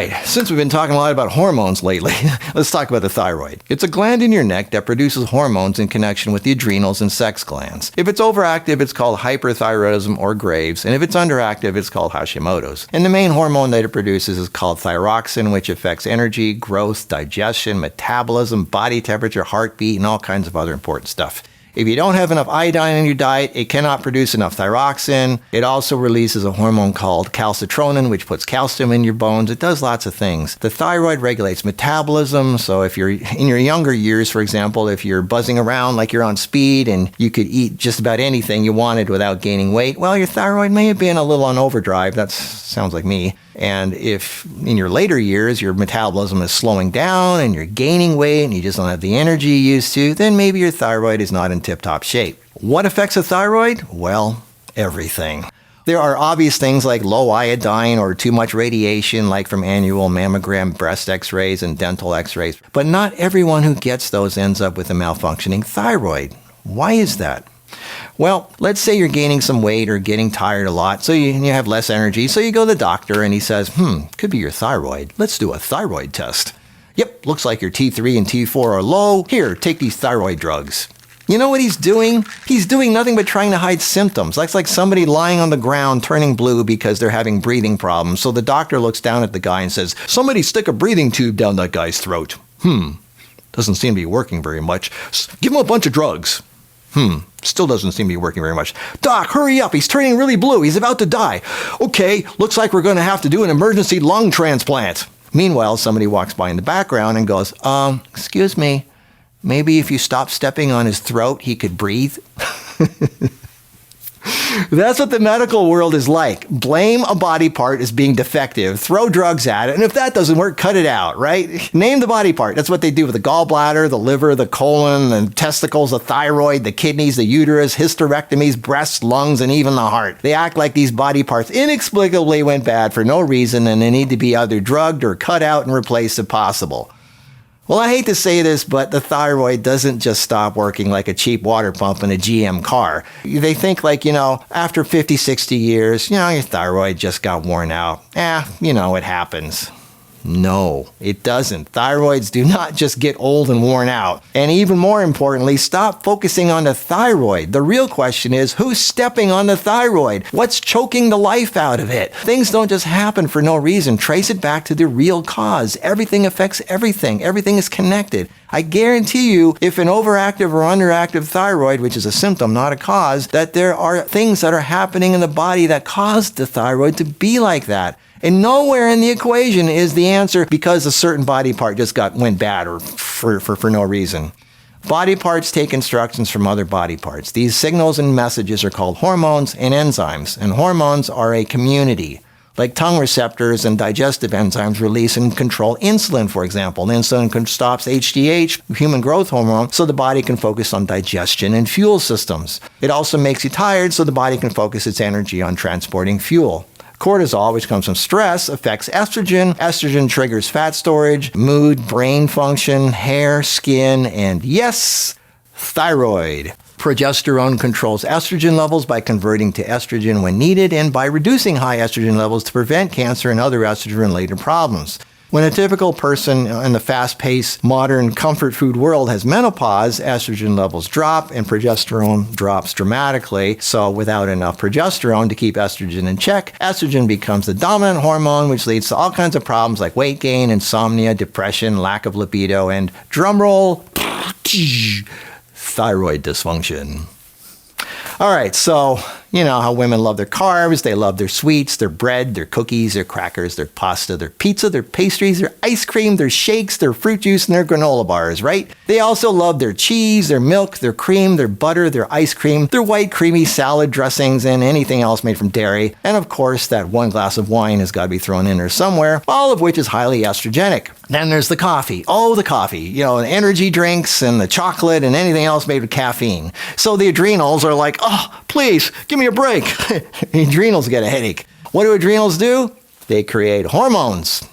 right, since we've been talking a lot about hormones lately, let's talk about the thyroid. It's a gland in your neck that produces hormones in connection with the adrenals and sex glands. If it's overactive, it's called hyperthyroidism or Graves, and if it's underactive, it's called Hashimotos. And the main hormone that it produces is called thyroxine, which affects energy, growth, digestion, metabolism, body temperature, heartbeat, and all kinds of other important stuff. If you don't have enough iodine in your diet, it cannot produce enough thyroxine. It also releases a hormone called calcitronin, which puts calcium in your bones. It does lots of things. The thyroid regulates metabolism. So if you're in your younger years, for example, if you're buzzing around like you're on speed and you could eat just about anything you wanted without gaining weight, well, your thyroid may have been a little on overdrive. That sounds like me. And if in your later years your metabolism is slowing down and you're gaining weight and you just don't have the energy you used to, then maybe your thyroid is not in tip-top shape. What affects a thyroid? Well, everything. There are obvious things like low iodine or too much radiation, like from annual mammogram, breast x-rays, and dental x-rays. But not everyone who gets those ends up with a malfunctioning thyroid. Why is that? Well, let's say you're gaining some weight or getting tired a lot, so you have less energy, so you go to the doctor and he says, could be your thyroid. Let's do a thyroid test. Yep, looks like your T3 and T4 are low. Here, take these thyroid drugs. You know what he's doing? He's doing nothing but trying to hide symptoms. That's like somebody lying on the ground turning blue because they're having breathing problems. So the doctor looks down at the guy and says, somebody stick a breathing tube down that guy's throat. Doesn't seem to be working very much. Give him a bunch of drugs. Still doesn't seem to be working very much. Doc, hurry up. He's turning really blue. He's about to die. Okay, looks like we're going to have to do an emergency lung transplant. Meanwhile, somebody walks by in the background and goes, excuse me, maybe if you stop stepping on his throat, he could breathe. That's what the medical world is like. Blame a body part as being defective, throw drugs at it, and if that doesn't work, cut it out, right? Name the body part. That's what they do with the gallbladder, the liver, the colon, the testicles, the thyroid, the kidneys, the uterus, hysterectomies, breasts, lungs, and even the heart. They act like these body parts inexplicably went bad for no reason, and they need to be either drugged or cut out and replaced if possible. Well, I hate to say this, but the thyroid doesn't just stop working like a cheap water pump in a GM car. They think like, after 50, 60 years, your thyroid just got worn out. It happens. No, it doesn't. Thyroids do not just get old and worn out. And even more importantly, stop focusing on the thyroid. The real question is, who's stepping on the thyroid? What's choking the life out of it? Things don't just happen for no reason. Trace it back to the real cause. Everything affects everything. Everything is connected. I guarantee you, if an overactive or underactive thyroid, which is a symptom, not a cause, that there are things that are happening in the body that caused the thyroid to be like that. And nowhere in the equation is the answer because a certain body part just went bad or for no reason. Body parts take instructions from other body parts. These signals and messages are called hormones and enzymes. And hormones are a community. Like tongue receptors and digestive enzymes release and control insulin, for example. Insulin stops HGH, human growth hormone, so the body can focus on digestion and fuel systems. It also makes you tired so the body can focus its energy on transporting fuel. Cortisol, which comes from stress, affects estrogen. Estrogen triggers fat storage, mood, brain function, hair, skin, and yes, thyroid. Progesterone controls estrogen levels by converting to estrogen when needed and by reducing high estrogen levels to prevent cancer and other estrogen-related problems. When a typical person in the fast-paced, modern comfort food world has menopause, estrogen levels drop and progesterone drops dramatically. So without enough progesterone to keep estrogen in check, estrogen becomes the dominant hormone, which leads to all kinds of problems like weight gain, insomnia, depression, lack of libido, and drumroll, thyroid dysfunction. All right, so you know how women love their carbs, they love their sweets, their bread, their cookies, their crackers, their pasta, their pizza, their pastries, their ice cream, their shakes, their fruit juice, and their granola bars, right? They also love their cheese, their milk, their cream, their butter, their ice cream, their white creamy salad dressings, and anything else made from dairy. And of course, that one glass of wine has got to be thrown in there somewhere, all of which is highly estrogenic. Then there's the coffee. Oh, the coffee. You know, the energy drinks and the chocolate and anything else made with caffeine. So the adrenals are like, oh, please, give me a break. The adrenals get a headache. What do adrenals do? They create hormones.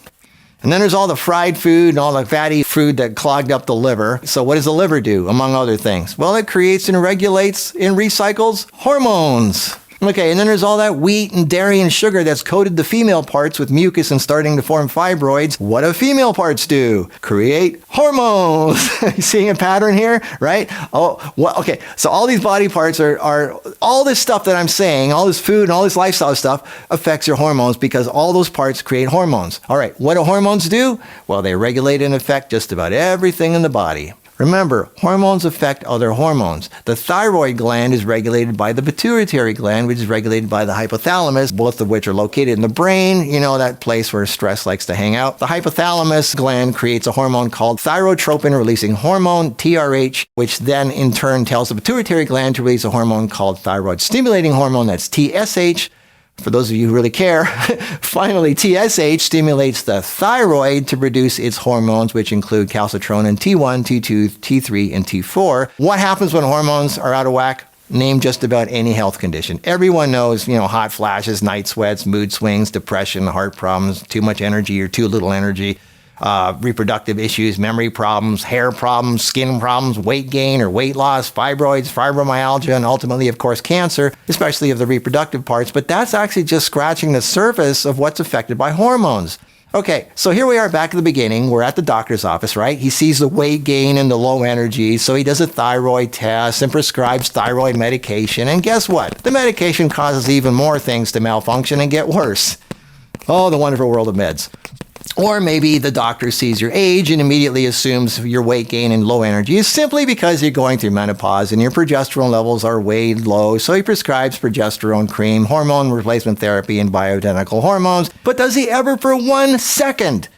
And then there's all the fried food and all the fatty food that clogged up the liver. So what does the liver do, among other things? Well, it creates and regulates and recycles hormones. Okay, and then there's all that wheat and dairy and sugar that's coated the female parts with mucus and starting to form fibroids. What do female parts do? Create hormones. Seeing a pattern here, right? Oh, well, okay. So all these body parts are all this stuff that I'm saying, all this food and all this lifestyle stuff affects your hormones because all those parts create hormones. All right, what do hormones do? Well, they regulate and affect just about everything in the body. Remember, hormones affect other hormones. The thyroid gland is regulated by the pituitary gland, which is regulated by the hypothalamus, both of which are located in the brain, you know, that place where stress likes to hang out. The hypothalamus gland creates a hormone called thyrotropin-releasing hormone, TRH, which then in turn tells the pituitary gland to release a hormone called thyroid-stimulating hormone, that's TSH. For those of you who really care, finally, TSH stimulates the thyroid to produce its hormones, which include calcitonin T1, T2, T3, and T4. What happens when hormones are out of whack? Name just about any health condition. Everyone knows, hot flashes, night sweats, mood swings, depression, heart problems, too much energy or too little energy. Reproductive issues, memory problems, hair problems, skin problems, weight gain or weight loss, fibroids, fibromyalgia, and ultimately, of course, cancer, especially of the reproductive parts. But that's actually just scratching the surface of what's affected by hormones. Okay, so here we are back at the beginning. We're at the doctor's office, right? He sees the weight gain and the low energy, so he does a thyroid test and prescribes thyroid medication. And guess what? The medication causes even more things to malfunction and get worse. Oh, the wonderful world of meds. Or maybe the doctor sees your age and immediately assumes your weight gain and low energy is simply because you're going through menopause and your progesterone levels are way low. So he prescribes progesterone cream, hormone replacement therapy, and bioidentical hormones. But does he ever for 1 second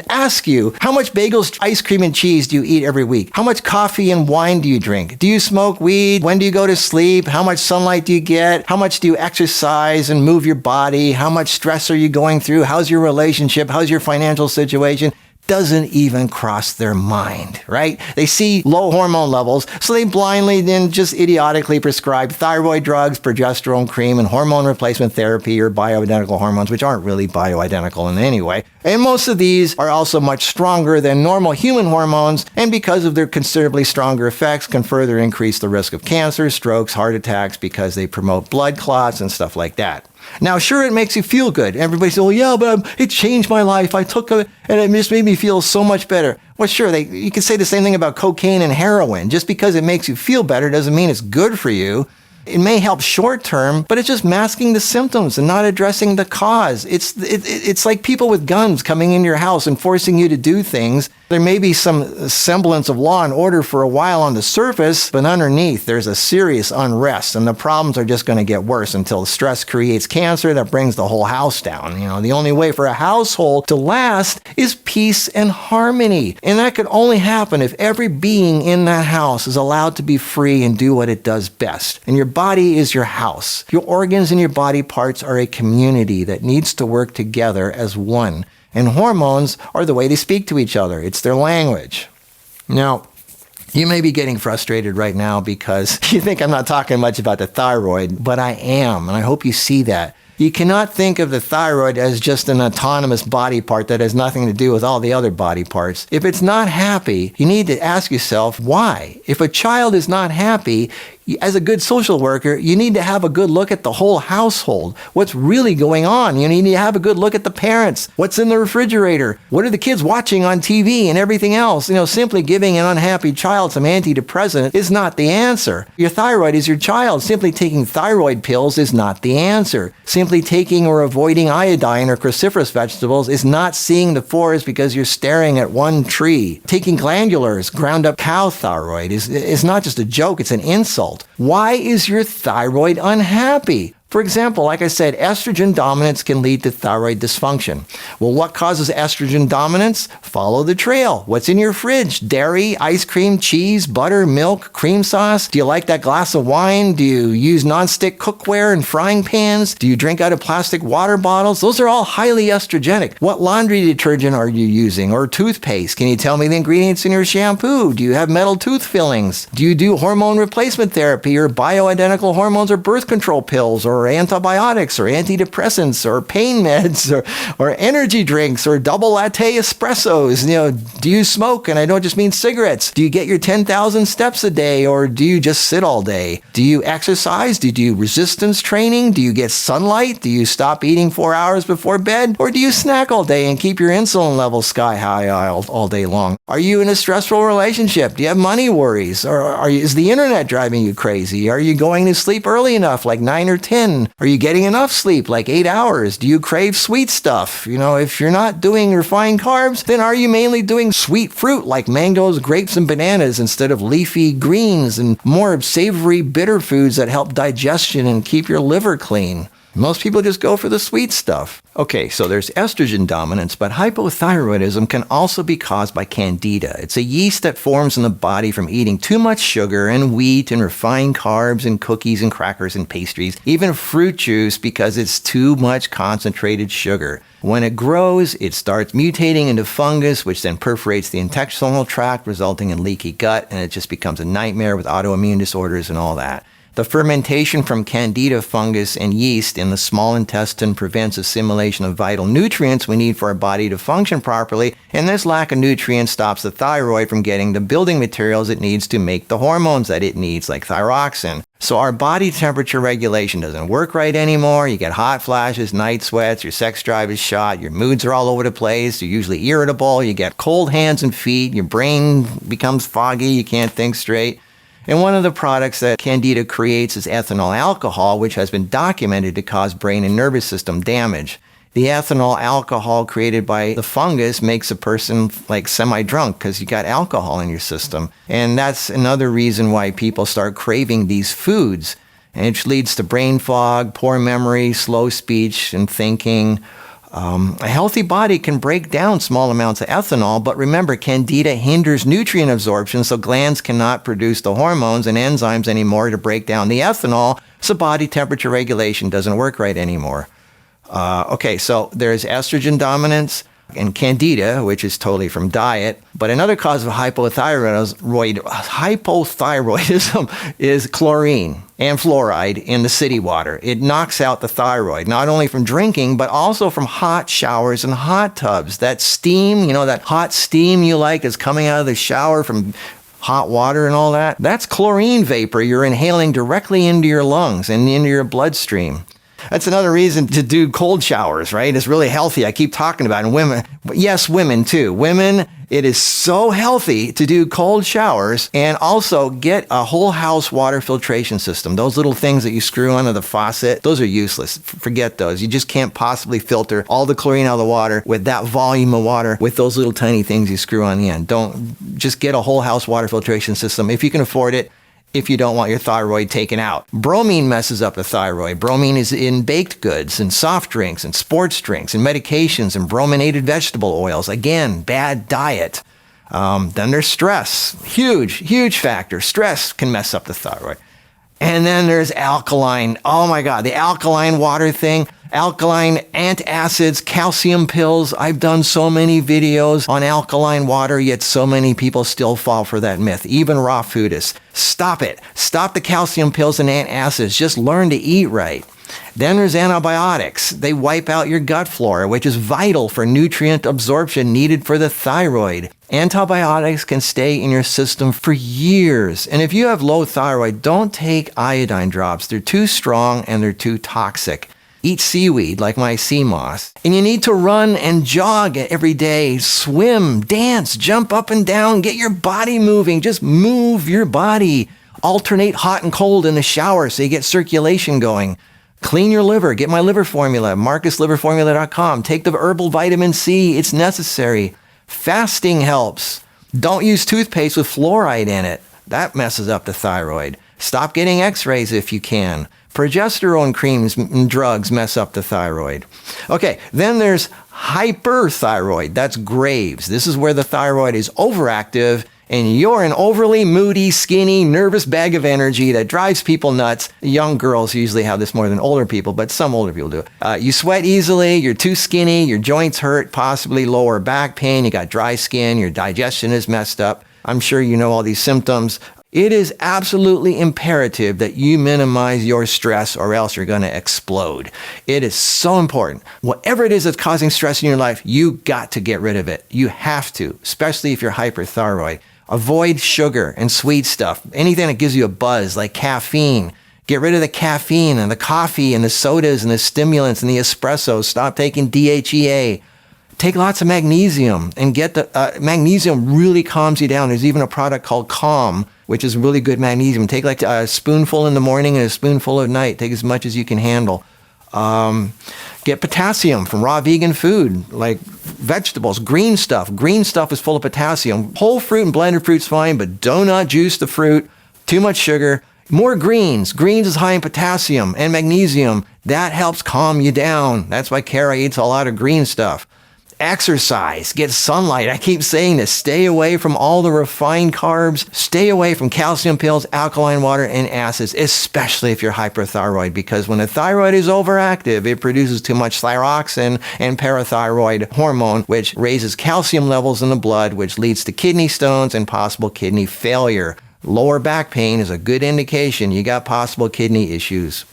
ask you, how much bagels, ice cream, and cheese do you eat every week? How much coffee and wine do you drink? Do you smoke weed? When do you go to sleep? How much sunlight do you get? How much do you exercise and move your body? How much stress are you going through? How's your relationship? How's your financial situation? Doesn't even cross their mind, right? They see low hormone levels, so they blindly then just idiotically prescribe thyroid drugs, progesterone cream, and hormone replacement therapy or bioidentical hormones, which aren't really bioidentical in any way. And most of these are also much stronger than normal human hormones, and because of their considerably stronger effects, can further increase the risk of cancer, strokes, heart attacks, because they promote blood clots and stuff like that. Now, sure, it makes you feel good. Everybody says, well, yeah, but it changed my life. I took it, and it just made me feel so much better. Well, sure, you could say the same thing about cocaine and heroin. Just because it makes you feel better doesn't mean it's good for you. It may help short term, but it's just masking the symptoms and not addressing the cause. It's like people with guns coming into your house and forcing you to do things. There may be some semblance of law and order for a while on the surface, but underneath there's a serious unrest, and the problems are just going to get worse until stress creates cancer that brings the whole house down. The only way for a household to last is peace and harmony, and that could only happen if every being in that house is allowed to be free and do what it does best. And your body is your house. Your organs and your body parts are a community that needs to work together as one. And hormones are the way they speak to each other. It's their language. Now, you may be getting frustrated right now because you think I'm not talking much about the thyroid, but I am, and I hope you see that. You cannot think of the thyroid as just an autonomous body part that has nothing to do with all the other body parts. If it's not happy, you need to ask yourself why. If a child is not happy, as a good social worker, you need to have a good look at the whole household. What's really going on? You need to have a good look at the parents. What's in the refrigerator? What are the kids watching on TV and everything else? Simply giving an unhappy child some antidepressant is not the answer. Your thyroid is your child. Simply taking thyroid pills is not the answer. Simply taking or avoiding iodine or cruciferous vegetables is not seeing the forest because you're staring at one tree. Taking glandulars, ground up cow thyroid, is not just a joke, it's an insult. Why is your thyroid unhappy? For example, like I said, estrogen dominance can lead to thyroid dysfunction. Well, what causes estrogen dominance? Follow the trail. What's in your fridge? Dairy, ice cream, cheese, butter, milk, cream sauce? Do you like that glass of wine? Do you use nonstick cookware and frying pans? Do you drink out of plastic water bottles? Those are all highly estrogenic. What laundry detergent are you using? Or toothpaste? Can you tell me the ingredients in your shampoo? Do you have metal tooth fillings? Do you do hormone replacement therapy or bioidentical hormones or birth control pills or or antibiotics or antidepressants or pain meds or energy drinks or double latte espressos? Do you smoke? And I don't just mean cigarettes. Do you get your 10,000 steps a day, or do you just sit all day? Do you exercise? Do you do resistance training? Do you get sunlight? Do you stop eating 4 hours before bed? Or do you snack all day and keep your insulin levels sky high all day long? Are you in a stressful relationship? Do you have money worries? Or is the internet driving you crazy? Are you going to sleep early enough, like 9 or 10? Are you getting enough sleep, like 8 hours? Do you crave sweet stuff? If you're not doing refined carbs, then are you mainly doing sweet fruit like mangoes, grapes, and bananas instead of leafy greens and more savory, bitter foods that help digestion and keep your liver clean? Most people just go for the sweet stuff. Okay, so there's estrogen dominance, but hypothyroidism can also be caused by candida. It's a yeast that forms in the body from eating too much sugar and wheat and refined carbs and cookies and crackers and pastries, even fruit juice, because it's too much concentrated sugar. When it grows, it starts mutating into fungus, which then perforates the intestinal tract, resulting in leaky gut, and it just becomes a nightmare with autoimmune disorders and all that. The fermentation from candida fungus and yeast in the small intestine prevents assimilation of vital nutrients we need for our body to function properly, and this lack of nutrients stops the thyroid from getting the building materials it needs to make the hormones that it needs, like thyroxine. So our body temperature regulation doesn't work right anymore. You get hot flashes, night sweats, your sex drive is shot, your moods are all over the place, you're usually irritable, you get cold hands and feet, your brain becomes foggy, you can't think straight. And one of the products that candida creates is ethanol alcohol, which has been documented to cause brain and nervous system damage. The ethanol alcohol created by the fungus makes a person like semi-drunk because you got alcohol in your system. And that's another reason why people start craving these foods, and it leads to brain fog, poor memory, slow speech and thinking. A healthy body can break down small amounts of ethanol, but remember, candida hinders nutrient absorption, so glands cannot produce the hormones and enzymes anymore to break down the ethanol, so body temperature regulation doesn't work right anymore. Okay, so there's estrogen dominance and candida, which is totally from diet. But another cause of hypothyroidism is chlorine and fluoride in the city water. It knocks out the thyroid, not only from drinking, but also from hot showers and hot tubs. That steam, that hot steam you like is coming out of the shower from hot water and all that. That's chlorine vapor you're inhaling directly into your lungs and into your bloodstream. That's another reason to do cold showers, right? It's really healthy. I keep talking about it. And women, yes, women too. Women, it is so healthy to do cold showers, and also get a whole house water filtration system. Those little things that you screw onto the faucet, those are useless. Forget those. You just can't possibly filter all the chlorine out of the water with that volume of water with those little tiny things you screw on the end. Don't just get a whole house water filtration system if you can afford it, if you don't want your thyroid taken out. Bromine messes up the thyroid. Bromine is in baked goods and soft drinks and sports drinks and medications and brominated vegetable oils. Again, bad diet. Then there's stress. Huge factor. Stress can mess up the thyroid. And then there's alkaline. Oh my God, the alkaline water thing. Alkaline antacids, calcium pills. I've done so many videos on alkaline water, yet so many people still fall for that myth, even raw foodists. Stop it. Stop the calcium pills and antacids. Just learn to eat right. Then there's antibiotics. They wipe out your gut flora, which is vital for nutrient absorption needed for the thyroid. Antibiotics can stay in your system for years. And if you have low thyroid, don't take iodine drops. They're too strong and they're too toxic. Eat seaweed like my sea moss. And you need to run and jog every day, swim, dance, jump up and down, get your body moving. Just move your body. Alternate hot and cold in the shower so you get circulation going. Clean your liver. Get my liver formula, marcusliverformula.com. Take the herbal vitamin C. It's necessary. Fasting helps. Don't use toothpaste with fluoride in it. That messes up the thyroid. Stop getting x-rays if you can. Progesterone creams and drugs mess up the thyroid. Okay, then there's hyperthyroid. That's Graves. This is where the thyroid is overactive and you're an overly moody, skinny, nervous bag of energy that drives people nuts. Young girls usually have this more than older people, but some older people do. You sweat easily, you're too skinny, your joints hurt, possibly lower back pain, you got dry skin, your digestion is messed up. I'm sure you know all these symptoms. It is absolutely imperative that you minimize your stress or else you're going to explode. It is so important. Whatever it is that's causing stress in your life, you got to get rid of it. You have to, especially if you're hyperthyroid. Avoid sugar and sweet stuff. Anything that gives you a buzz, like caffeine. Get rid of the caffeine and the coffee and the sodas and the stimulants and the espresso. Stop taking DHEA. Take lots of magnesium and get the magnesium really calms you down. There's even a product called Calm, which is really good magnesium. Take like a spoonful in the morning and a spoonful at night. Take as much as you can handle. Get potassium from raw vegan food, like vegetables, green stuff. Green stuff is full of potassium. Whole fruit and blended fruit's fine, but do not juice the fruit. Too much sugar. More greens. Greens is high in potassium and magnesium. That helps calm you down. That's why Kara eats a lot of green stuff. Exercise, get sunlight. I keep saying this. Stay away from all the refined carbs. Stay away from calcium pills, alkaline water, and acids, especially if you're hyperthyroid, because when the thyroid is overactive, it produces too much thyroxine and parathyroid hormone, which raises calcium levels in the blood, which leads to kidney stones and possible kidney failure. Lower back pain is a good indication you got possible kidney issues.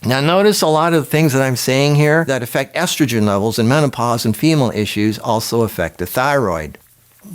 Now notice a lot of the things that I'm saying here that affect estrogen levels and menopause and female issues also affect the thyroid.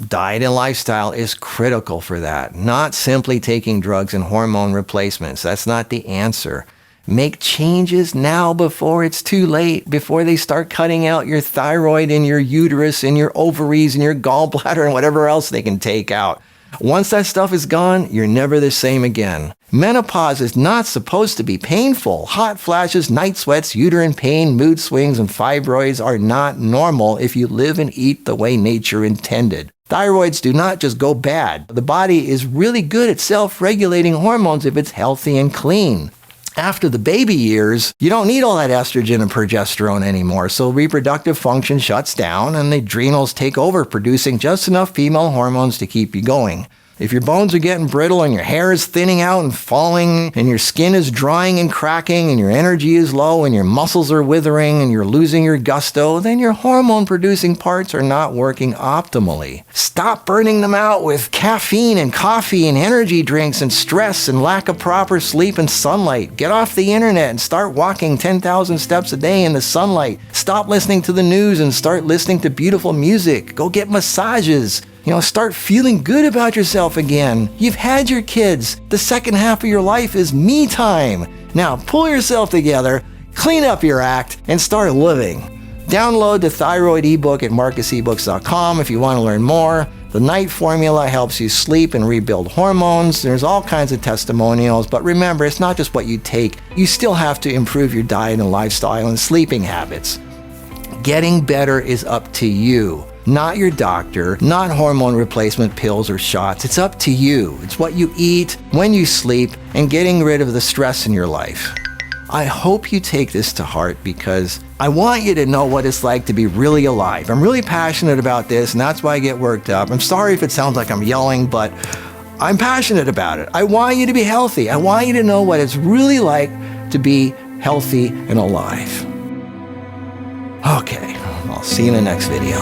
Diet and lifestyle is critical for that, not simply taking drugs and hormone replacements. That's not the answer. Make changes now before it's too late, before they start cutting out your thyroid and your uterus and your ovaries and your gallbladder and whatever else they can take out. Once that stuff is gone, you're never the same again. Menopause is not supposed to be painful. Hot flashes, night sweats, uterine pain, mood swings, and fibroids are not normal if you live and eat the way nature intended. Thyroids do not just go bad. The body is really good at self-regulating hormones if it's healthy and clean. After the baby years, you don't need all that estrogen and progesterone anymore, so reproductive function shuts down and the adrenals take over, producing just enough female hormones to keep you going. If your bones are getting brittle and your hair is thinning out and falling and your skin is drying and cracking and your energy is low and your muscles are withering and you're losing your gusto, then your hormone-producing parts are not working optimally. Stop burning them out with caffeine and coffee and energy drinks and stress and lack of proper sleep and sunlight. Get off the internet and start walking 10,000 steps a day in the sunlight. Stop listening to the news and start listening to beautiful music. Go get massages. Start feeling good about yourself again. You've had your kids. The second half of your life is me time. Now pull yourself together, clean up your act, and start living. Download the Thyroid ebook at marcusebooks.com if you want to learn more. The night formula helps you sleep and rebuild hormones. There's all kinds of testimonials, but remember, it's not just what you take. You still have to improve your diet and lifestyle and sleeping habits. Getting better is up to you. Not your doctor, not hormone replacement pills or shots. It's up to you. It's what you eat, when you sleep, and getting rid of the stress in your life. I hope you take this to heart because I want you to know what it's like to be really alive. I'm really passionate about this, and that's why I get worked up. I'm sorry if it sounds like I'm yelling, but I'm passionate about it. I want you to be healthy. I want you to know what it's really like to be healthy and alive. Okay, I'll see you in the next video.